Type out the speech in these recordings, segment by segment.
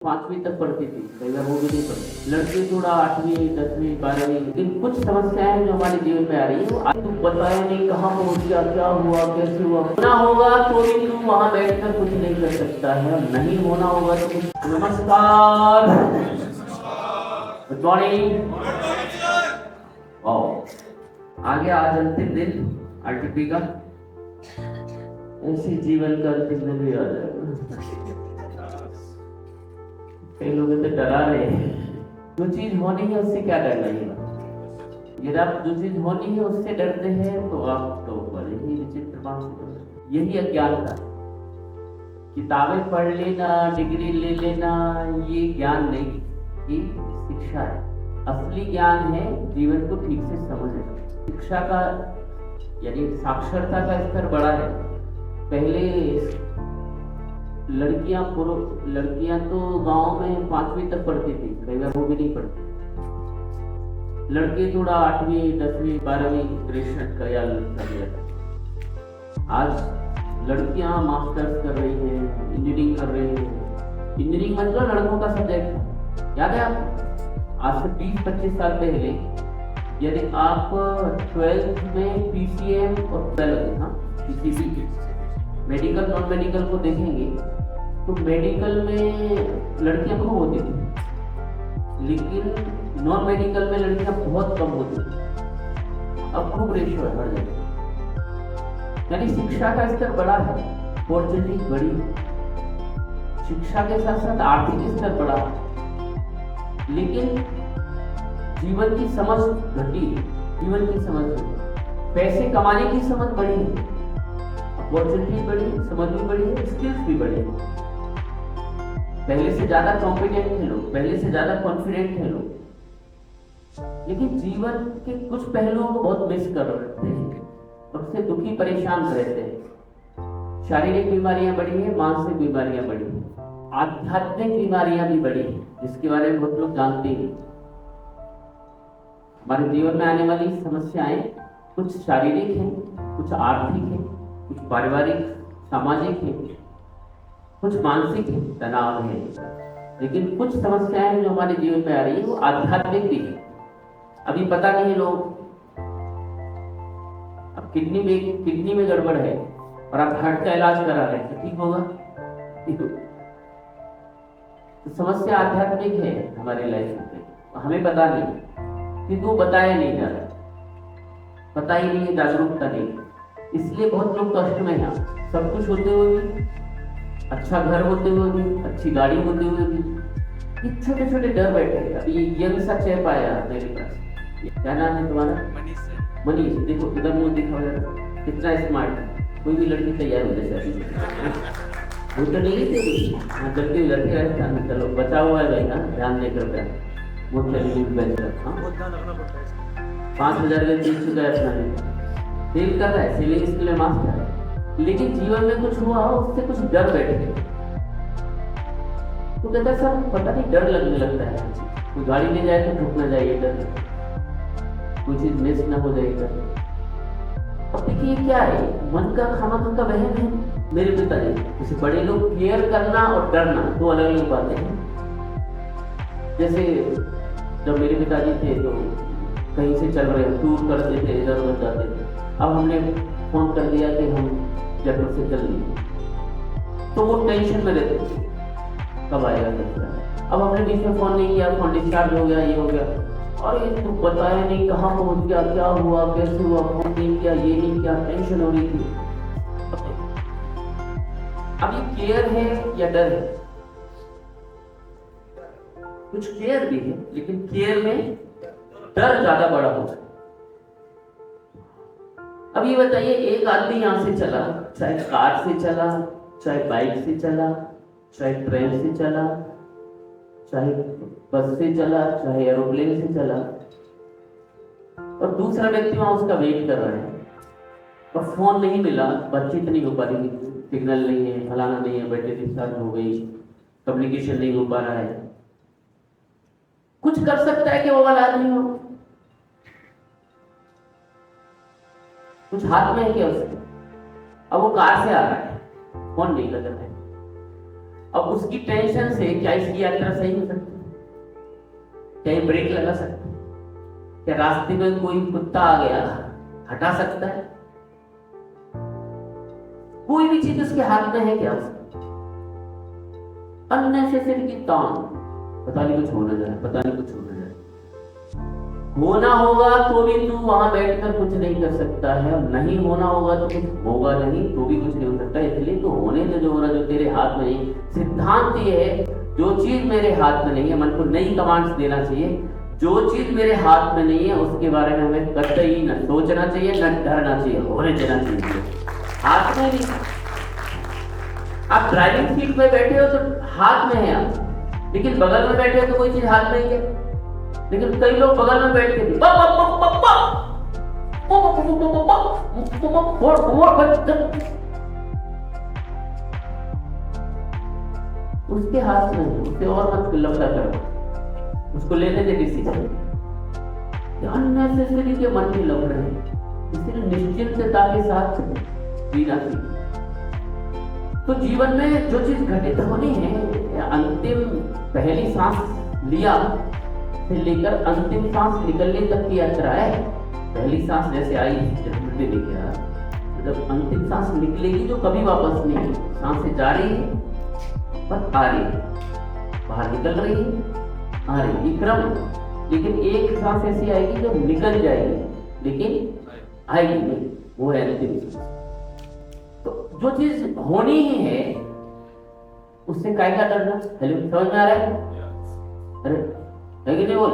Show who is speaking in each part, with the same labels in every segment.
Speaker 1: 5वीं तक पढ़ती थी, कई बार वो भी नहीं पढ़ती। लड़के थोड़ा 8वीं 10वीं 12वीं, लेकिन कुछ समस्याएं हैं जो हमारे जीवन में आ रही है, वो आज तू बताया नहीं कहाँ पहुंच गया, क्या हुआ, कैसे हुआ। होना होगा तो भी तू वहां बैठकर कुछ नहीं कर सकता है, और नहीं होना होगा तो कुछ। नमस्कार, गुड मॉर्निंग। आ गया आज अंतिम दिन आरटीपी का। ऐसी जीवन का अंतिम दिन भी आ जाएगा। कई लोग इसे डरा रहे हैं। जो चीज होनी है उससे क्या डरना है। यदि आप जो चीज होनी है उससे डरते हैं तो आप तो बड़े ही विचित्र बात। यही अज्ञानता। किताबें पढ़ लेना, डिग्री ले लेना, ये ज्ञान नहीं, ये शिक्षा है। असली ज्ञान है जीवन को ठीक से समझना। शिक्षा का यानी साक्षरता का स्तर बड़ा है। पहले लड़कियां तो गांव में 5वीं तक पढ़ती थी, कई बार वो भी नहीं पढ़ती। लड़के थोड़ा 8वीं 10वीं 12वीं ग्रेजुएशन कर लिया था। आज लड़कियां मास्टर्स कर रही हैं, इंजीनियरिंग कर रही हैं। इंजीनियरिंग मतलब लड़कों का सब्जेक्ट। याद है आप, आज से 20-25 साल पहले यदि आप 12th में पीसीएम और पीसीबी मेडिकल नॉन मेडिकल को देखेंगे तो मेडिकल में लड़कियां खूब होती थी, लेकिन नॉन मेडिकल में लड़कियां बहुत कम होती थी। अब खूब रेशियो है हर जगह। यानी शिक्षा का स्तर बड़ा है, अपॉर्चुनिटी बड़ी है। शिक्षा के साथ साथ आर्थिक स्तर बड़ा है, लेकिन जीवन की समझ घटी। जीवन की समझ घटी, पैसे कमाने की समझ बड़ी है, अपॉर्चुनिटी बड़ी, समझ भी बड़ी है, स्किल्स भी बड़ी है। पहले से ज्यादा कॉम्पिटेंट हैं लोग, पहले से ज्यादा कॉन्फिडेंट हैं लोग, लेकिन जीवन के कुछ पहलुओं को बहुत मिस कर रहे हैं और उससे दुखी परेशान रहते हैं। शारीरिक बीमारियां बढ़ी है, मानसिक बीमारियां बढ़ी है, आध्यात्मिक बीमारियां भी बढ़ी है, जिसके बारे में बहुत लोग जानते हैं। हमारे जीवन में आने वाली समस्याएं कुछ शारीरिक हैं, कुछ आर्थिक हैं, कुछ पारिवारिक सामाजिक है, कुछ मानसिक है, तनाव है, लेकिन कुछ समस्याएं जो हमारे जीवन में आ रही है वो आध्यात्मिक भी है। अभी पता नहीं लोग, अब किडनी में गड़बड़ है और आप हार्ट का इलाज करा रहे हैं, ठीक होगा? ठीक होगा। तो समस्या आध्यात्मिक है हमारी लाइफ में, हमें पता नहीं, कि वो बताया नहीं जा रहा, पता ही नहीं है, जागरूकता नहीं, इसलिए बहुत लोग कष्ट में हैं। सब कुछ होते हुए भी, अच्छा घर होते हुए भी, अच्छी गाड़ी होते हुए भी, ये छोटे छोटे डर बैठे। अभी यंग सा चैप आया मेरे पास, क्या नाम है तुम्हारा? मनीष। देखो इधर मुंह दिखाओ जरा, कितना स्मार्ट है। कोई भी लड़की तैयार हो जाए अभी। वो तो नहीं थी, हाँ चलती लड़की रहता है। चलो बचा हुआ है भाई, हाँ ध्यान देकर प्यार वो चलिए बेच रहा। 5,000 का जीत चुका है अपना, सेल कर रहा है, सेलिंग के लिए मास्टर है। लेकिन जीवन में कुछ हुआ, उससे कुछ डर बैठ गए। तो कहता है सर पता नहीं डर लगने लगता है, कोई गाड़ी ले जाए तो ठुक ना जाए डर, कोई चीज मिस ना हो जाएगा। अब देखिए क्या है, मन का खामखा का वहम है। मेरे पिताजी, जैसे बड़े लोग, केयर करना और डरना दो अलग अलग बातें हैं। जैसे जब मेरे पिताजी थे तो कहीं से चल रहे टूर करते थे, इधर उधर जाते थे। अब हमने फोन कर दिया कि हम जयपुर से चल लिए, तो वो टेंशन में रहते थे कब आएगा कैसे। अब हमने बीच में फोन नहीं किया, फोन डिस्चार्ज हो गया, ये हो गया, और ये तू बताया नहीं कहाँ पहुंच गया, क्या हुआ, कैसे हुआ, फोन नहीं किया, ये नहीं किया, टेंशन हो रही थी। अब ये केयर है या डर है? कुछ केयर भी है, लेकिन केयर में डर ज्यादा बड़ा होता है। अब ये बताइए, एक आदमी यहां से चला, चाहे कार से चला, चाहे बाइक से चला, चाहे ट्रेन से चला, चाहे बस से चला, चाहे एरोप्लेन से चला, और दूसरा व्यक्ति वहां उसका वेट कर रहा है, और फोन नहीं मिला, बातचीत नहीं हो पा रही, सिग्नल नहीं है, फलाना नहीं है, बैटरी डिस्चार्ज हो गई, कम्युनिकेशन नहीं हो पा रहा है। कुछ कर सकता है कि वो वाला आदमी हो? कुछ हाथ में है क्या उसके? अब वो कार से आ रहा है, फोन नहीं लग रहा है, अब उसकी टेंशन से क्या इसकी यात्रा सही हो सकती है? क्या ये ब्रेक लगा सकता है? क्या रास्ते में कोई कुत्ता आ गया हटा सकता है? कोई भी चीज उसके हाथ में है क्या? अननेसेसरी की तान, पता नहीं कुछ होना जाए, पता नहीं कुछ होना जाए। होना होगा तो भी तू वहां बैठकर कुछ नहीं कर सकता है, और नहीं होना होगा तो कुछ होगा नहीं, तो भी कुछ नहीं हो सकता। इसलिए तो होने दे जो हो रहा, जो तेरे हाथ में नहीं। सिद्धांत ये है, जो चीज मेरे हाथ में नहीं है, मन को नई कमांड्स देना चाहिए। जो चीज मेरे हाथ में नहीं है उसके बारे में हमें कतई न सोचना चाहिए, न डरना चाहिए, होने देना चाहिए। हाथ में नहीं, आप ड्राइविंग सीट पे बैठे हो तो हाथ में है आप, लेकिन बगल में बैठे हो तो कोई चीज हाथ में नहीं है। लेकिन कई लोग बगल में बैठ के उसके हाथ में, उसे और मत लफड़ा करो, उसको लेने दे किसी से। अननेसेसरी के मन में लग रहे हैं, इसलिए निश्चिंतता के साथ जीना चाहिए। तो जीवन में जो चीज घटित होनी है, अंतिम पहली सांस लिया से लेकर अंतिम सांस निकलने तक की यात्रा है। पहली सांस जैसे आई झटपटे लेके आया, जब अंतिम सांस निकलेगी जो कभी वापस नहीं, सांसें जा रही है बस आ रही है, बाहर निकल रही है, आ रही है, क्रम। लेकिन एक सांस ऐसी आएगी जो निकल जाएगी लेकिन आएगी नहीं, वो है अंतिम सांस। तो जो चीज होनी ही है उससे काय का डरना? हेलो, समझ में आ रहा है? अरे है कि नहीं बोल?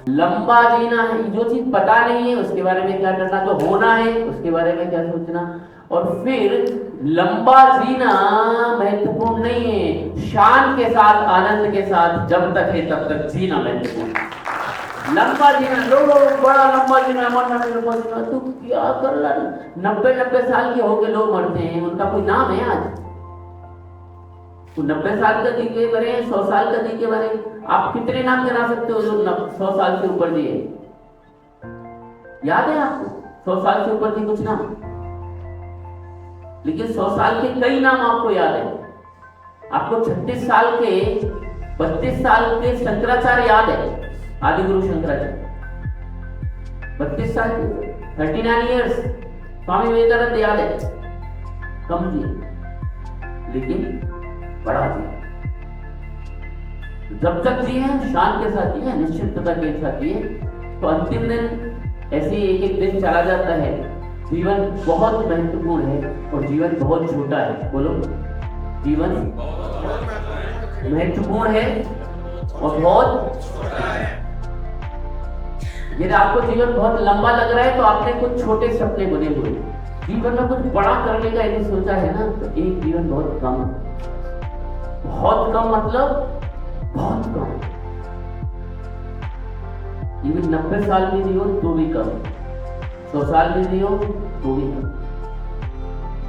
Speaker 1: लंबा जीना है, जो चीज पता नहीं है उसके बारे में क्या डरना, जो होना है उसके बारे में क्या सोचना। और फिर लंबा जीना महत्वपूर्ण नहीं है, शान के साथ, आनंद के साथ जब तक है तब तक जीना महत्वपूर्ण। लंबा जीना, लोग बड़ा लंबा जीना, लंबा जीना, तू क्या कर रहा? 90 साल के होके लोग मरते हैं, उनका कोई नाम है आज? 90 साल का जी के बने, 100 साल का जी के बने, आप कितने नाम गिना सकते हो जो 100 साल से ऊपर जिए? याद है आपको 100 साल से ऊपर के कुछ नाम? लेकिन 100 साल के कई नाम आपको याद है। आपको 36 साल के, 32 साल के शंकराचार्य याद है, आदि गुरु शंकराचार्य। 32 साल के, 39 इयर्स स्वामी विवेकानंद याद है, कम जी लेकिन बड़ा जी। जब तक जिए शान के साथ जिए, निश्चितता के साथ जिए, तो अंतिम दिन ऐसे एक एक दिन चला जाता है। जीवन बहुत महत्वपूर्ण है और जीवन बहुत छोटा है। बोलो, जीवन महत्वपूर्ण है और बहुत छोटा है। यदि आपको जीवन बहुत लंबा लग रहा है तो आपने कुछ छोटे सपने बने हुए। जीवन में कुछ बड़ा करने का यदि सोचा है ना, तो एक जीवन बहुत कम, बहुत कम मतलब बहुत कम। इवन 90 साल भी जियो तो भी कम, 100 साल भी जियो तो भी कम,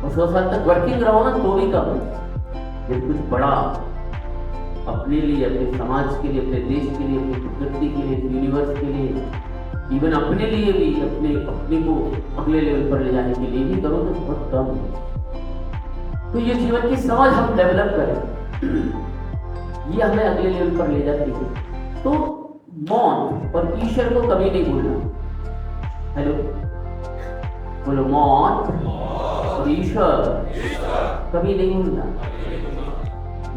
Speaker 1: और 100 साल तक वर्किंग रहो ना तो भी कम। ये कुछ बड़ा अपने लिए, अपने समाज के लिए, अपने देश के लिए, अपनी प्रकृति के लिए, यूनिवर्स के लिए, इवन अपने लिए भी, अपने को अगले लेवल पर ले जाने के लिए भी करो तो बहुत कम है। तो ये जीवन की समझ हम डेवलप करें, ये हमें अगले लेवल पर ले जाती है। तो मौन और ईश्वर को कभी नहीं भूलना। हेलो, बोलो, मौन और ईश्वर कभी नहीं भूलना।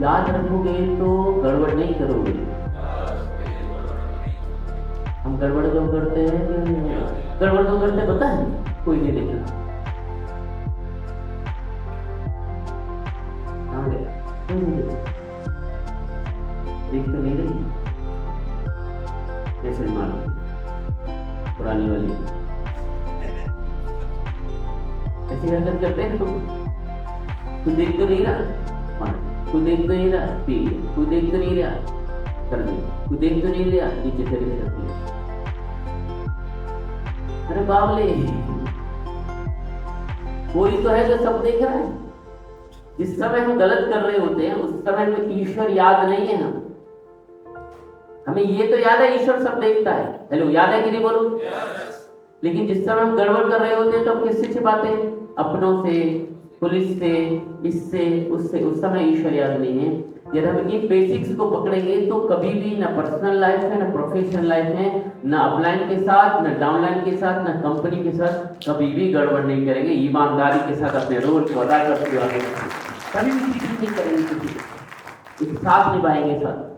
Speaker 1: याद रखोगे तो गड़बड़ नहीं करोगे। हम गड़बड़ क्यों करते हैं? गड़बड़ क्यों करते पता है? कोई नहीं देखना। देख तो नहीं रही जैसे मानो पुरानी वाली ऐसी हरकत करते हैं। तू देख तो नहीं रहा, तू देख तो नहीं रहा, पी, तू देख तो नहीं रहा, कर दे, तू देख तो नहीं रहा, नीचे चले जाती है। अरे बावले, कोई तो है जो सब देख रहा है। जिस समय हम गलत कर रहे होते हैं उस समय में ईश्वर याद नहीं है। हमें ये तो याद है ईश्वर सब देखता है। हेलो, याद है कि नहीं? बोलो। लेकिन जिस समय हम गड़बड़ कर रहे होते हैं तो हम किससे छिपाते हैं? अपनों से, पुलिस से, इससे उससे, उस समय ईश्वर याद नहीं है। यदि हम इन बेसिक्स को पकड़ेंगे तो कभी भी ना पर्सनल लाइफ है, ना प्रोफेशनल लाइफ है, ना अपलाइन के साथ, ना डाउनलाइन के साथ, ना कंपनी के साथ कभी भी गड़बड़ नहीं करेंगे। ईमानदारी के साथ अपने रोल को अदा करते हुए कभी भी चीटिंग नहीं करेंगे, किसी के साथ निभाएंगे साथ।